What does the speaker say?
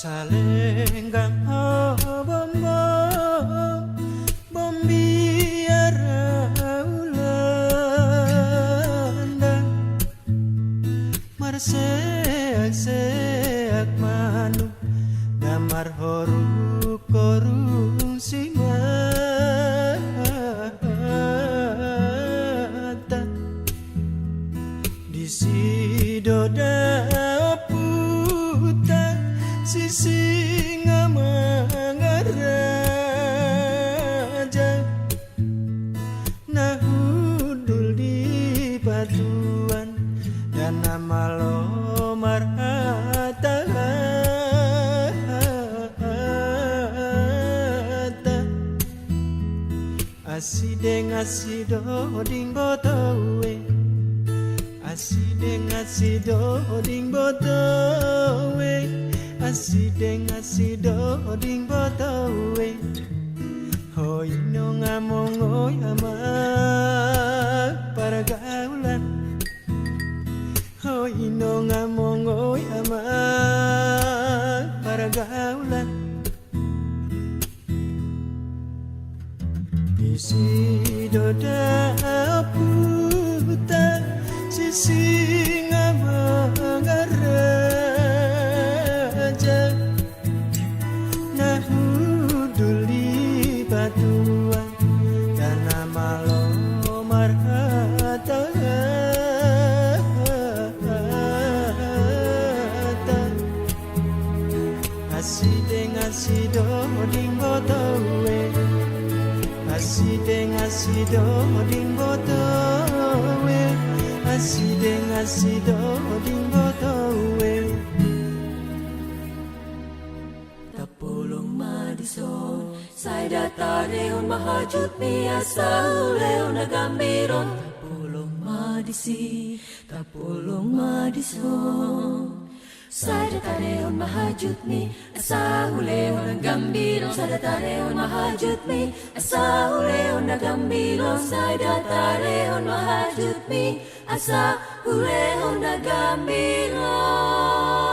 Salenggang bombo bombiara ulanda marseak manu damar horu korung simata di sidoda puta sisi ngamangaraja nahudul di batuan dan nama lomar hata asideng asido ding botowe asideng asido ding botowe asideng asido ding botowe hoy no ngamongoy ama paragaulan hoy no ngamongoy ama paragaulan isi doda puta sisi ngamangaraja nahudul di batuan dan nama lomar hata asideng asido ding botowe asideng asido ding botowe asideng asido ding botowe tapulong madison say datareon mahajut mi asauleo nagambiron tapulong madison say datareon mahajut mi asahuleo nagambiron say datareon mahajut mi asahuleo nagambiron say datareon mahajut mi asahuleo nagambiron